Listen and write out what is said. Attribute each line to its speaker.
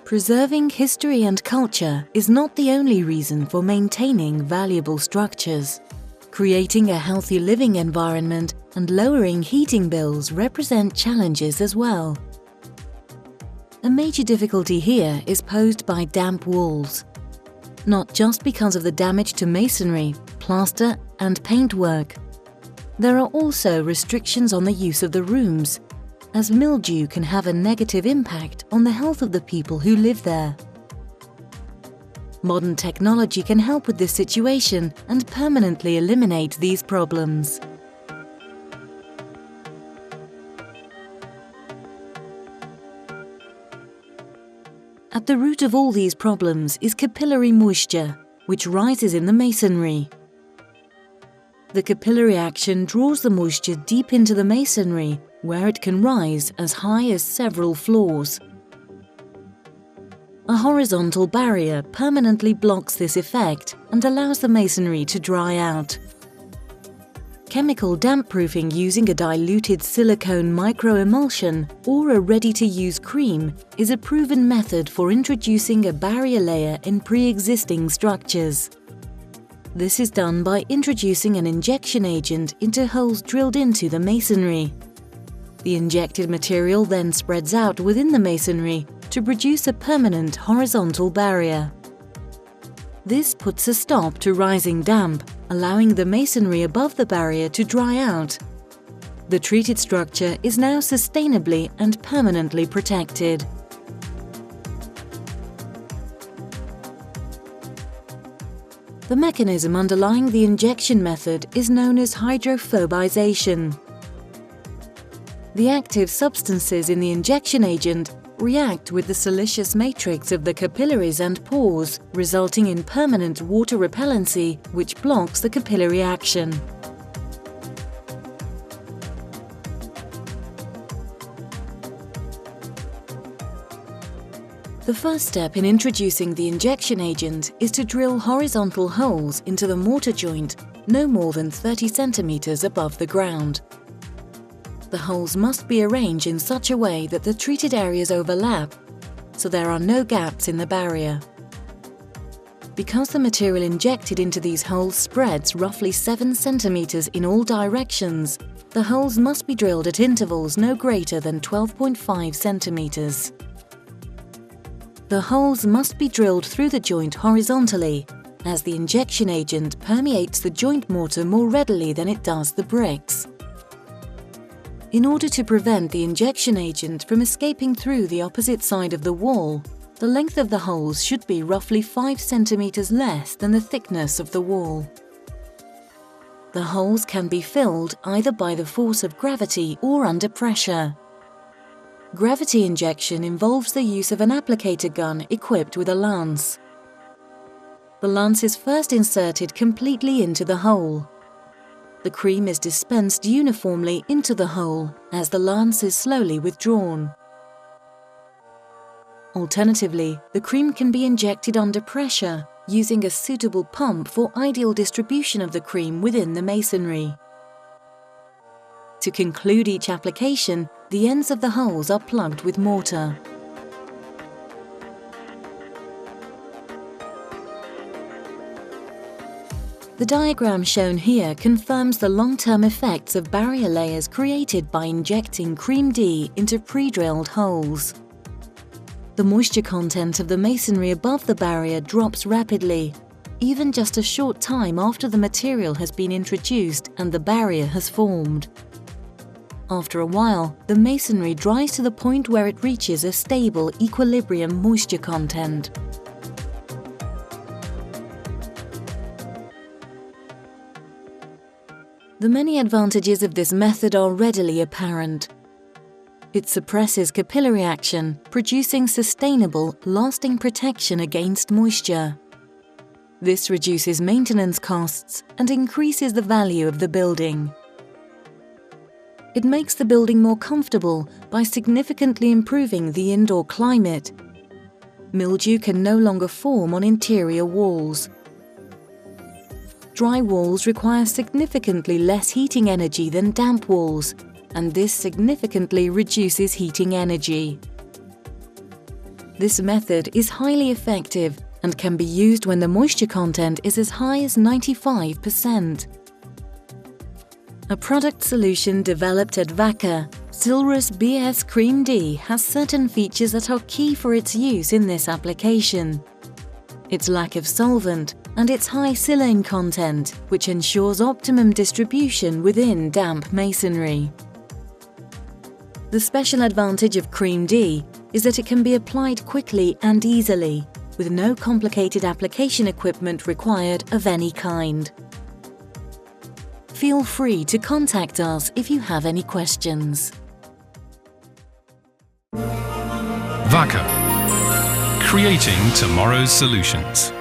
Speaker 1: Preserving history and culture is not the only reason for maintaining valuable structures. Creating a healthy living environment and lowering heating bills represent challenges as well. A major difficulty here is posed by damp walls. Not just because of the damage to masonry, plaster and paintwork. There are also restrictions on the use of the rooms, as mildew can have a negative impact on the health of the people who live there. Modern technology can help with this situation and permanently eliminate these problems. At the root of all these problems is capillary moisture, which rises in the masonry. The capillary action draws the moisture deep into the masonry, where it can rise as high as several floors. A horizontal barrier permanently blocks this effect and allows the masonry to dry out. Chemical damp-proofing using a diluted silicone microemulsion or a ready-to-use cream is a proven method for introducing a barrier layer in pre-existing structures. This is done by introducing an injection agent into holes drilled into the masonry. The injected material then spreads out within the masonry to produce a permanent horizontal barrier. This puts a stop to rising damp, allowing the masonry above the barrier to dry out. The treated structure is now sustainably and permanently protected. The mechanism underlying the injection method is known as hydrophobization. The active substances in the injection agent react with the siliceous matrix of the capillaries and pores, resulting in permanent water repellency, which blocks the capillary action. The first step in introducing the injection agent is to drill horizontal holes into the mortar joint no more than 30 centimeters above the ground. The holes must be arranged in such a way that the treated areas overlap, so there are no gaps in the barrier. Because the material injected into these holes spreads roughly 7 centimeters in all directions, the holes must be drilled at intervals no greater than 12.5 centimeters. The holes must be drilled through the joint horizontally, as the injection agent permeates the joint mortar more readily than it does the bricks. In order to prevent the injection agent from escaping through the opposite side of the wall, the length of the holes should be roughly 5 centimeters less than the thickness of the wall. The holes can be filled either by the force of gravity or under pressure. Gravity injection involves the use of an applicator gun equipped with a lance. The lance is first inserted completely into the hole. The cream is dispensed uniformly into the hole as the lance is slowly withdrawn. Alternatively, the cream can be injected under pressure using a suitable pump for ideal distribution of the cream within the masonry. To conclude each application, the ends of the holes are plugged with mortar. The diagram shown here confirms the long-term effects of barrier layers created by injecting Creme D into pre-drilled holes. The moisture content of the masonry above the barrier drops rapidly, even just a short time after the material has been introduced and the barrier has formed. After a while, the masonry dries to the point where it reaches a stable equilibrium moisture content. The many advantages of this method are readily apparent. It suppresses capillary action, producing sustainable, lasting protection against moisture. This reduces maintenance costs and increases the value of the building. It makes the building more comfortable by significantly improving the indoor climate. Mildew can no longer form on interior walls. Dry walls require significantly less heating energy than damp walls, and this significantly reduces heating energy. This method is highly effective and can be used when the moisture content is as high as 95%. A product solution developed at Wacker, SILRES BS Creme D has certain features that are key for its use in this application. Its lack of solvent and its high silane content, which ensures optimum distribution within damp masonry. The special advantage of Creme D is that it can be applied quickly and easily, with no complicated application equipment required of any kind. Feel free to contact us if you have any questions.
Speaker 2: Wacker, creating tomorrow's solutions.